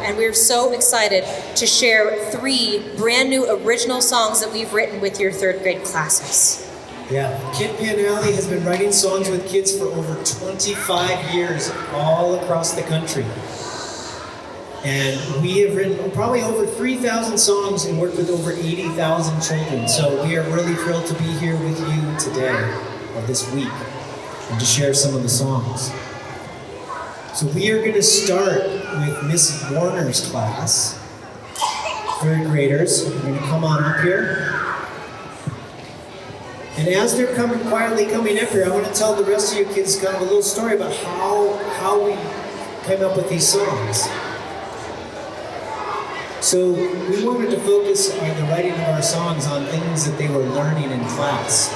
and we're so excited to share 3 brand new original songs that we've written with your 3rd grade classes. Yeah, Kid Panelli has been writing songs with kids for over 25 years all across the country. And we have written probably over 3,000 songs and worked with over 80,000 children. So we are really thrilled to be here with you today, or this week, and to share some of the songs. So we are going to start with Miss Warner's class, 3rd graders. They're going to come on up here. And as they're quietly coming up here, I want to tell the rest of you kids kind of a little story about how we came up with these songs. So we wanted to focus on the writing of our songs on things that they were learning in class.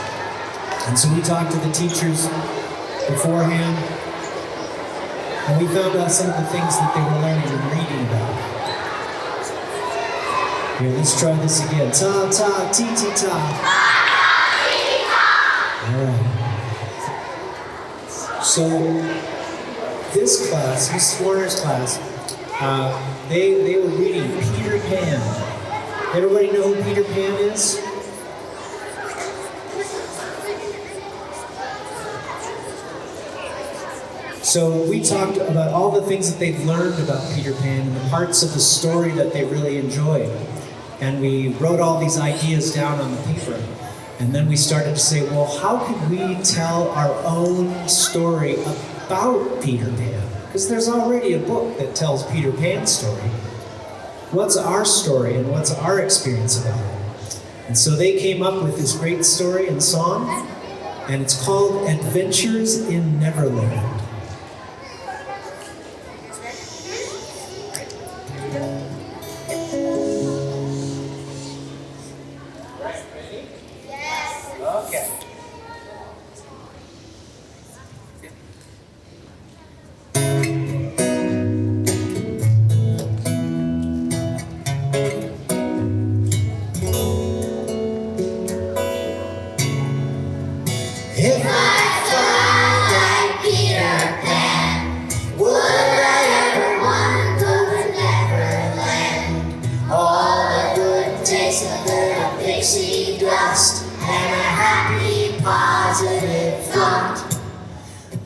And so we talked to the teachers beforehand, and we found out some of the things that they were learning and reading about. Here, let's try this again. Ta ta ti ti ta. All right. So this class, Miss Warner's class, they were reading Peter Pan. Everybody know who Peter Pan is? So we talked about all the things that they've learned about Peter Pan and the parts of the story that they really enjoyed. And we wrote all these ideas down on the paper. And then we started to say, well, how could we tell our own story about Peter Pan? Because there's already a book that tells Peter Pan's story. What's our story and what's our experience about it? And so they came up with this great story and song, and it's called Adventures in Neverland.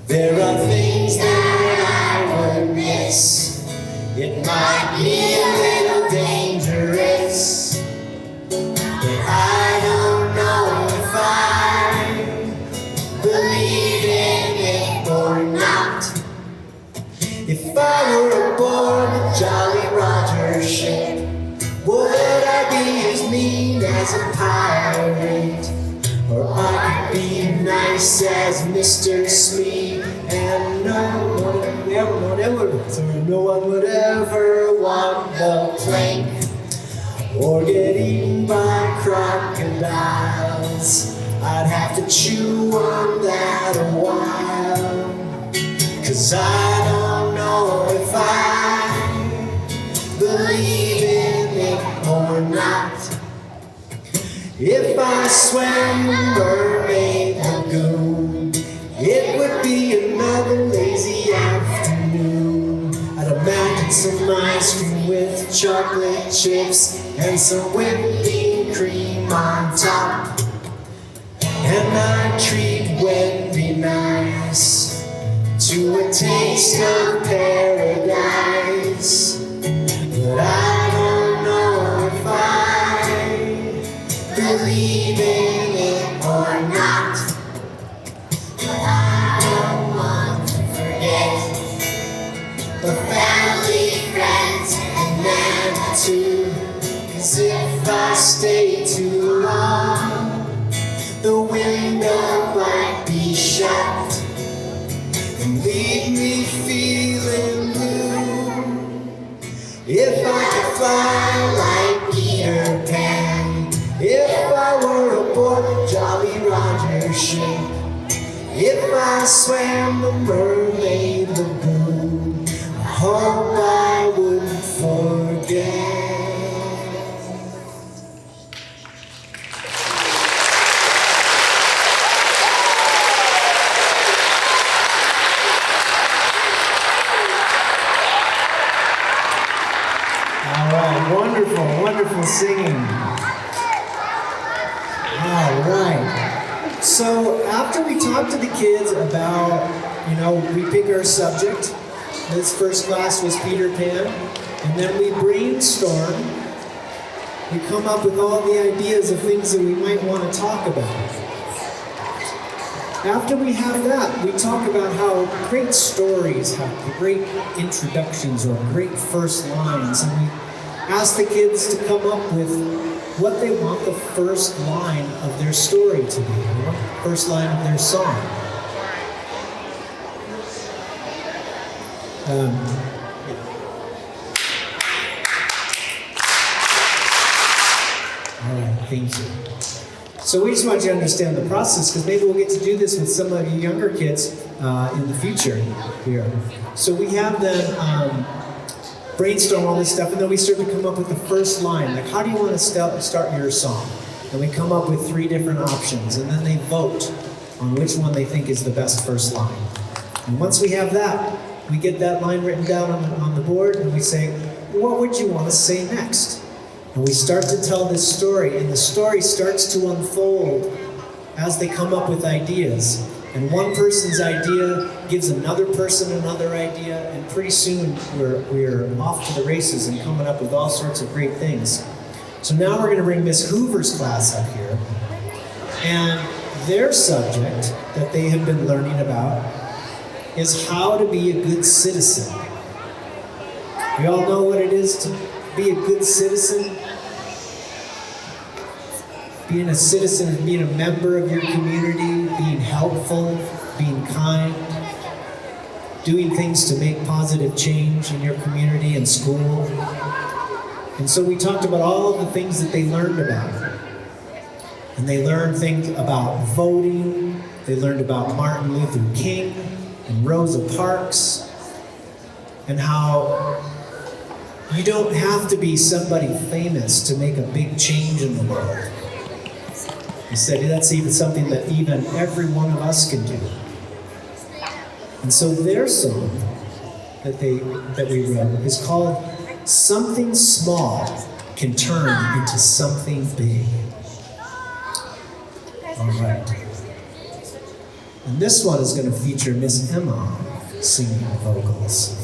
There are things that I would miss. It might be a little dangerous, but I don't know if I believe in it or not. If I were aboard a Jolly Roger ship, would I be as mean as a pirate? Or I could be nice as Mr. Smee, and no one would ever want the plank or get eaten by crocodiles. I'd have to chew on that a while, 'cause I don't know if I believe in it or not. If I swam the Mermaid Lagoon, it would be another lazy afternoon. I'd imagine some ice cream with chocolate chips and some whipping cream on top. And I'd treat Wendy nice to a taste of paradise. But I don't know if I believe in it or not. But I don't want to forget the family, friends, and them too. 'Cause if I stay too long, the window might be shut and leave me feeling blue. If I could fly like Peter Pan, if I were aboard a Jolly Roger ship, if I swam the Mermaid Lagoon, I hope I wouldn't forget. So after we talk to the kids about, we pick our subject. This first class was Peter Pan. And then we brainstorm. We come up with all the ideas of things that we might want to talk about. After we have that, we talk about how great stories have great introductions or great first lines. And we ask the kids to come up with what they want the first line of their story to be, first line of their song. All right, thank you. So we just want you to understand the process, because maybe we'll get to do this with some of you younger kids in the future here. So we have them brainstorm all this stuff, and then we start to come up with the first line. Like, how do you want to start your song? And we come up with 3 different options, and then they vote on which one they think is the best first line. And once we have that, we get that line written down on the board, and we say, what would you want to say next? And we start to tell this story, and the story starts to unfold as they come up with ideas. And one person's idea gives another person another idea, and pretty soon we're off to the races and coming up with all sorts of great things. So now we're going to bring Miss Hoover's class up here, and their subject that they have been learning about is how to be a good citizen. We all know what it is to be a good citizen. Being a citizen is being a member of your community, being helpful, being kind, doing things to make positive change in your community and school. And so we talked about all the things that they learned about. And they learned things about voting, they learned about Martin Luther King and Rosa Parks, and how you don't have to be somebody famous to make a big change in the world. He said that's even something that even every one of us can do. And so their song that we wrote is called "Something Small Can Turn into Something Big." All right. And this one is going to feature Miss Emma singing the vocals.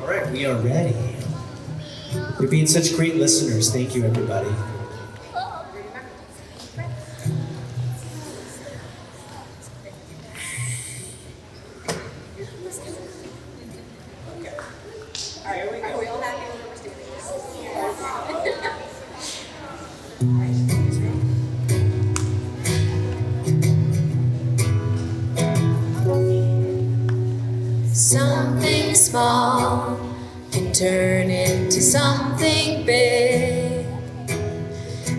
All right, we are ready. You're being such great listeners. Thank you, everybody. Something small can turn into something big.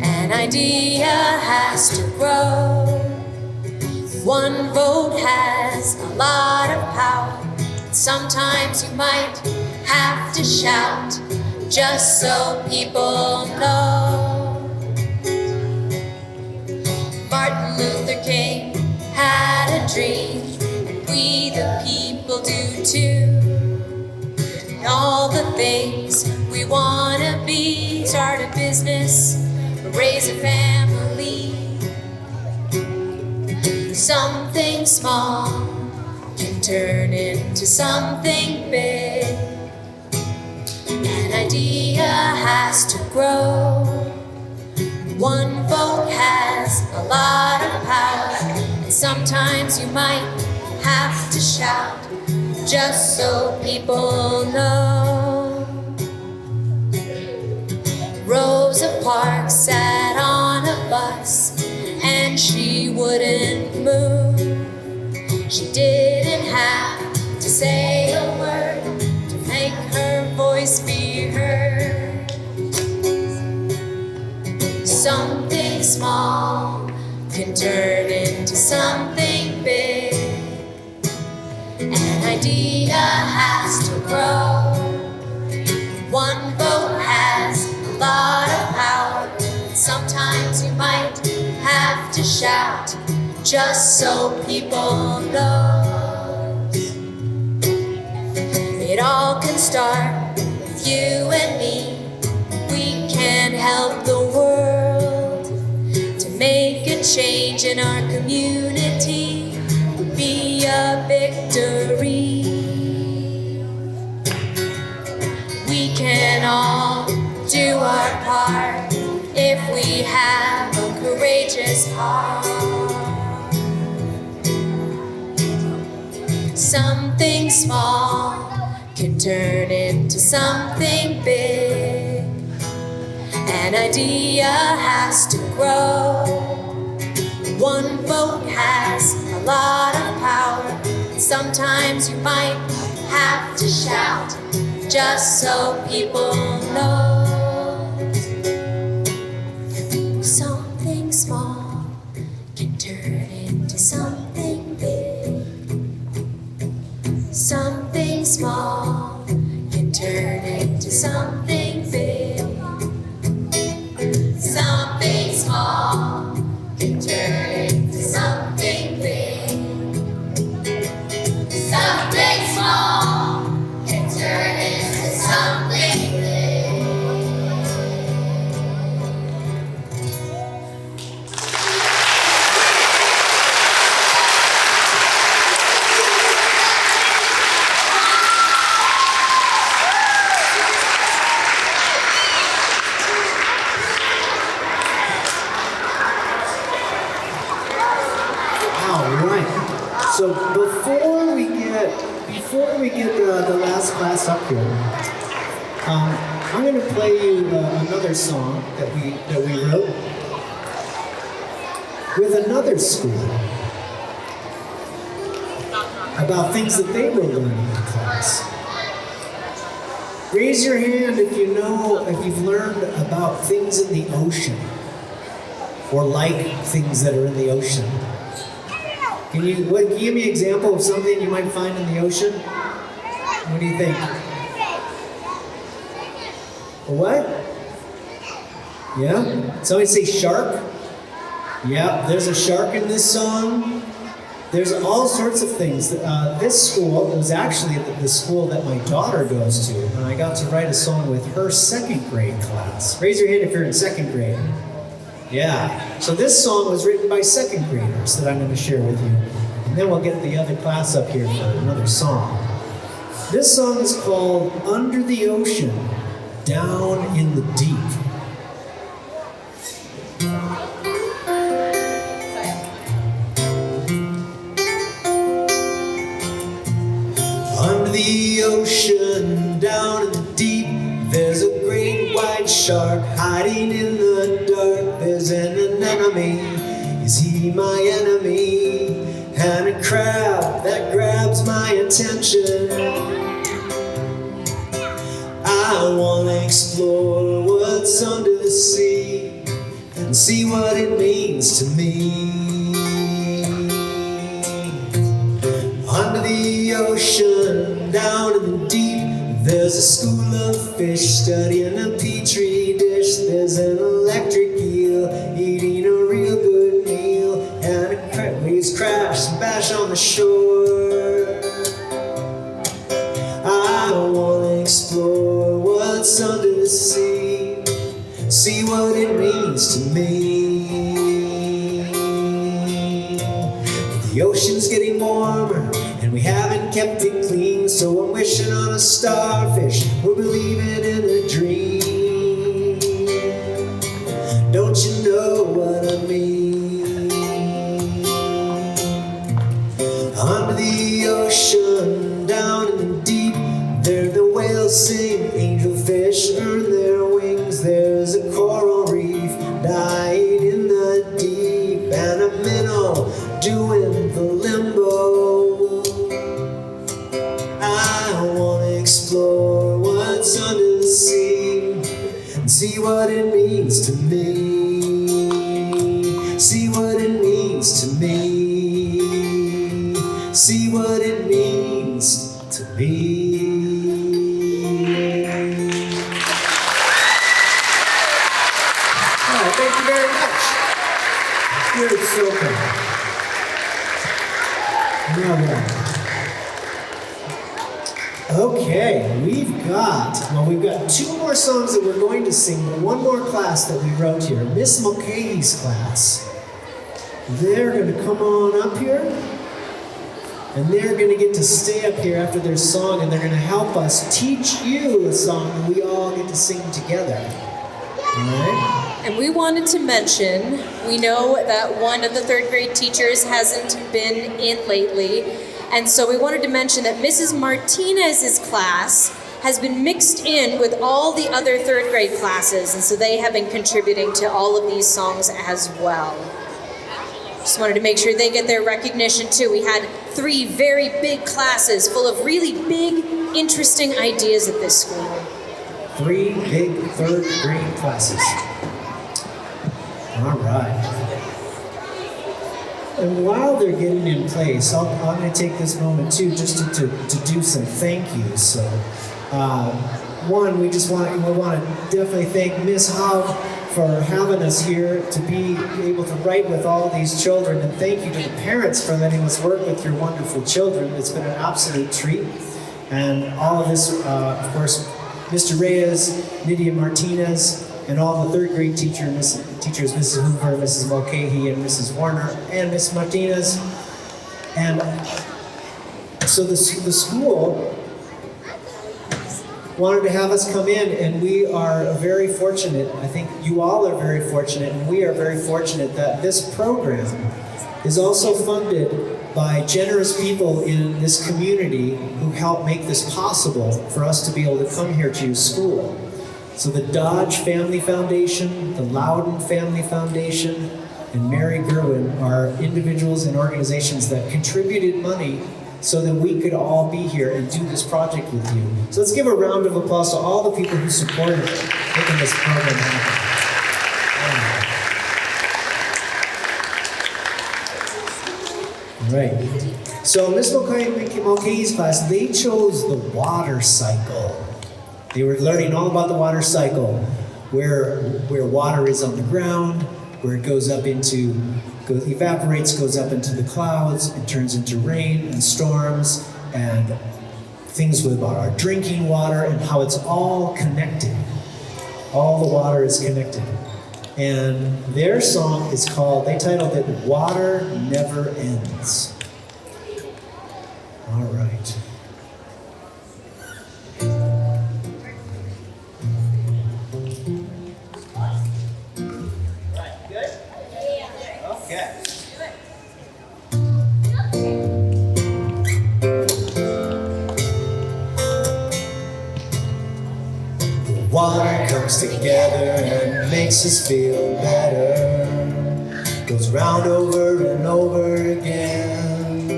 An idea has to grow. One vote has a lot of power. Sometimes you might have to shout just so people know. Martin Luther King had a dream, and we the people do too. And all the things we wanna be: start a business, raise a family. Something small can turn into something big. An idea has to grow. One vote has a lot of power, and sometimes you might have to shout just so people know. Rosa Parks sat on a bus and she wouldn't move. She didn't have to say a word to make her voice be heard. Something small can turn into something big. An idea has to grow. One vote has a lot just so people know. It all can start with you and me. We can help the world to make a change in our community. Be a victory. We can all do our part if we have a courageous heart. Something small can turn into something big. An idea has to grow. One vote has a lot of power. Sometimes you might have to shout just so people know. Something small can turn into something big. Something small can turn into something big. Something small can turn into something big. Something small can turn into something big. All right. So before we get the last class up here, I'm going to play you another song that we wrote with another school about things that they were learning in class. Raise your hand if you know, if you've learned about things in the ocean or like things that are in the ocean. Can you give me an example of something you might find in the ocean? What do you think? A what? Yeah? Somebody say shark? Yeah, there's a shark in this song. There's all sorts of things. This school, it was actually the school that my daughter goes to, and I got to write a song with her second grade class. Raise your hand if you're in second grade. Yeah, so this song was written by second graders that I'm going to share with you. And then we'll get the other class up here for another song. This song is called Under the Ocean, Down in the Deep. Under the ocean, down in the deep, there's a great white shark hiding in the dark. There's an anemone, is he my enemy? And a crab that grabs my attention. I wanna explore what's under the sea and see what it means to me. Under the ocean, down in the deep, there's a school of fish studying a petri dish. There's an electric eel eating a real good meal, and waves crash and bash on the shore. I wanna explore what's under the sea, see what it means to me. The ocean's getting warmer, and we haven't kept it clean, so I'm wishing on a starfish, we're believing in a dream. Don't you know what I mean? Under the ocean, down in the deep, there the whales sing, angelfish earn their wings. There's a coral reef dying in the deep, and a minnow doing the limbo. I wanna explore what's under the sea and see what it means to me. See what it means to me. See what it means to me. All right, thank you very much. You're so kind. All right. Okay, we've got 2 more songs that we're going to sing, but one more class that we wrote here, Miss Mulcahy's class. They're going to come on up here, and they're going to get to stay up here after their song, and they're going to help us teach you a song that we all get to sing together. All right? And we wanted to mention, we know that one of the 3rd grade teachers hasn't been in lately, and so we wanted to mention that Mrs. Martinez's class has been mixed in with all the other 3rd grade classes, and so they have been contributing to all of these songs as well. Just wanted to make sure they get their recognition too. We had 3 very big classes full of really big, interesting ideas at this school. 3 big 3rd grade classes. All right. And while they're getting in place, I'm going to take this moment too just to do some thank yous. So, one, we want to definitely thank Miss Hov for having us here to be able to write with all these children, and thank you to the parents for letting us work with your wonderful children. It's been an absolute treat. And all of this, of course, Mr. Reyes, Nydia Martinez, and all the 3rd grade teachers, Mrs. Hoover, Mrs. Mulcahy, and Mrs. Warner, and Miss Martinez. And so the school wanted to have us come in, and we are very fortunate. I think you all are very fortunate, and we are very fortunate that this program is also funded by generous people in this community who help make this possible for us to be able to come here to your school. So the Dodge Family Foundation, the Loudon Family Foundation, and Mary Gerwin are individuals and organizations that contributed money so that we could all be here and do this project with you. So let's give a round of applause to all the people who supported making this program happen. All right. So Miss Mulcahy's class, they chose the water cycle. They were learning all about the water cycle, where water is on the ground, where it evaporates, goes up into the clouds, it turns into rain and storms, and things about our drinking water and how it's all connected. All the water is connected. And their song is called, they titled it, Water Never Ends. All right. Water comes together and makes us feel better. Goes round over and over again.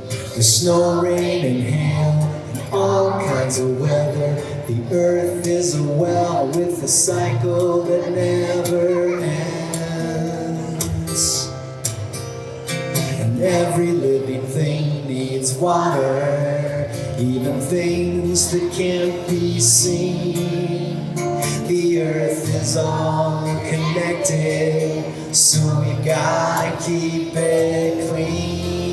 The snow, rain, and hail, and all kinds of weather. The earth is a well with a cycle that never ends. And every living thing needs water, even things that can't be seen. The earth is all connected, so we gotta keep it clean.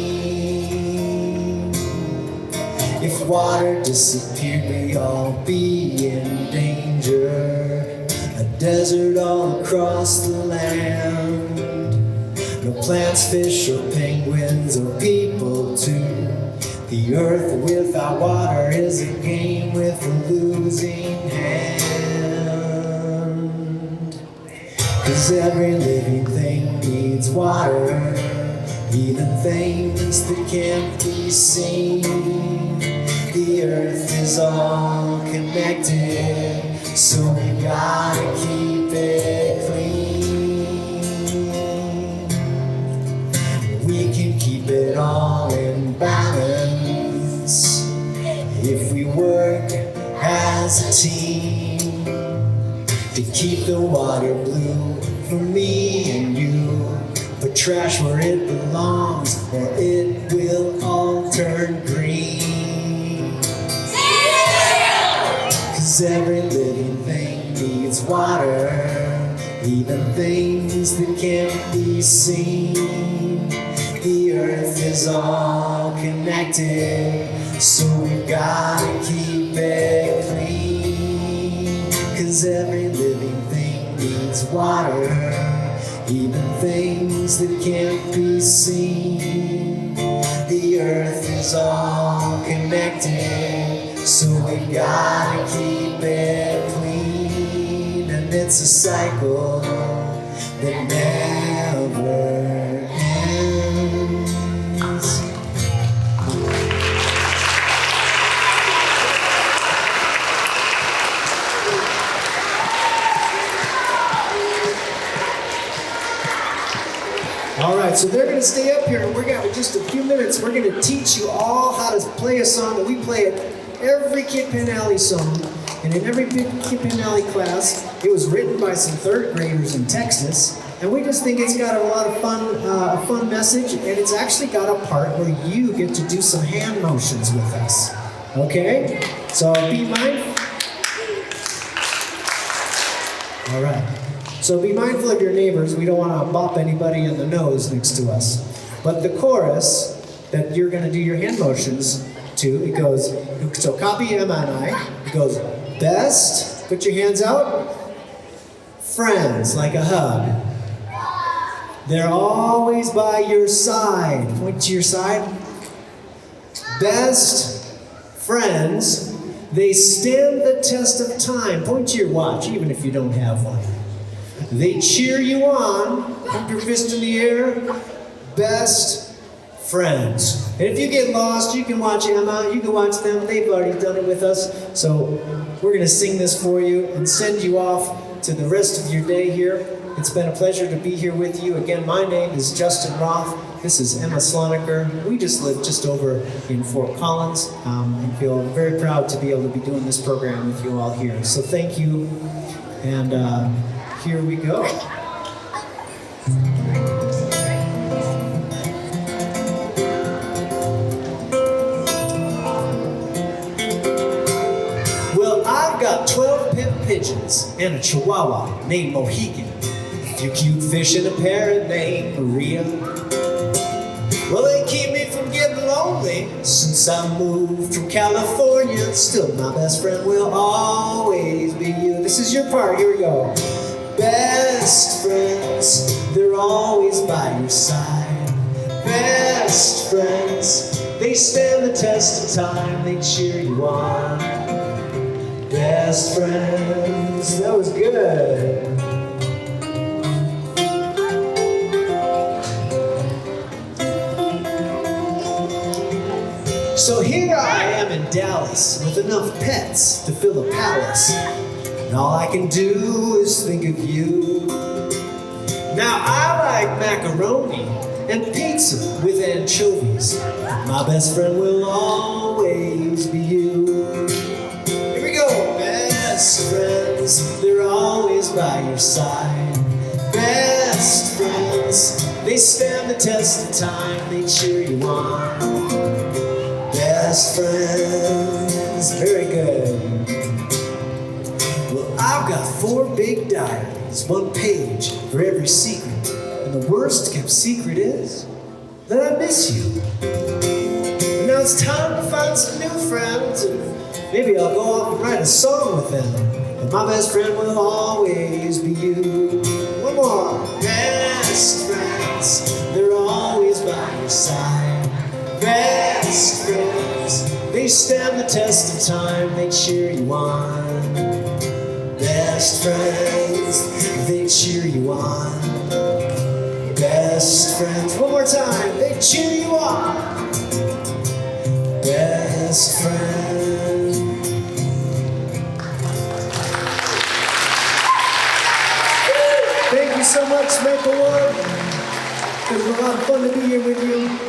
If water disappeared, we'd all be in danger. A desert all across the land. No plants, fish, or penguins, or people too. The earth without water is a game with a losing hand. 'Cause every living thing needs water, even things that can't be seen. The earth is all connected, so we gotta keep it clean. We can keep it all in balance if we work as a team to keep the water blue for me and you. Put trash where it belongs, or it will all turn green. 'Cause every living thing needs water, even things that can't be seen. The earth is all connected, so we've gotta keep it clean. 'Cause every living thing needs water, even things that can't be seen. The earth is all connected, so we've gotta keep it clean. And it's a cycle that never ends. All right, so they're going to stay up here, and we're going to, just a few minutes, we're going to teach you all how to play a song that we play at every Kid Pan Alley song. And in every Kid Pan Alley class, it was written by some third graders in Texas. And we just think it's got a lot of fun, a fun message, and it's actually got a part where you get to do some hand motions with us. Okay? So be mindful. All right. So be mindful of your neighbors. We don't want to bop anybody in the nose next to us. But the chorus that you're going to do your hand motions to, it goes, so copy Emma and I. It goes, best, put your hands out. Friends, like a hug. They're always by your side. Point to your side. Best friends, they stand the test of time. Point to your watch, even if you don't have one. They cheer you on. Put your fist in the air. Best friends. And if you get lost, you can watch Emma, you can watch them. They've already done it with us. So we're going to sing this for you and send you off to the rest of your day here. It's been a pleasure to be here with you. Again, my name is Justin Roth. This is Emma Sloniker. We just live just over in Fort Collins and feel very proud to be able to be doing this program with you all here. So thank you, and here we go. Well, I've got 12 pet pigeons and a chihuahua named Mohican. A few cute fish and a parrot named Maria. Well, they keep me from getting lonely since I moved from California. Still, my best friend will always be you. This is your part. Here we go. Best friends, they're always by your side. Best friends, they stand the test of time. They cheer you on. Best friends, that was good. So here I am in Dallas with enough pets to fill a palace. And all I can do is think of you. Now I like macaroni and pizza with anchovies. My best friend will always be you. Here we go. Best friends, they're always by your side. Best friends, they stand the test of time. They cheer you on. Best friends, very good. Well, I've got 4 big diaries, 1 page for every secret. And the worst kept secret is that I miss you. And now it's time to find some new friends, and maybe I'll go off and write a song with them. But my best friend will always be you. One more. Best friends, they're always by your side. Best friends, they stand the test of time. They cheer you on. Best friends, they cheer you on. Best friends, one more time, they cheer you on. Best friend. Thank you so much, Maplewood. It was a lot of fun to be here with you.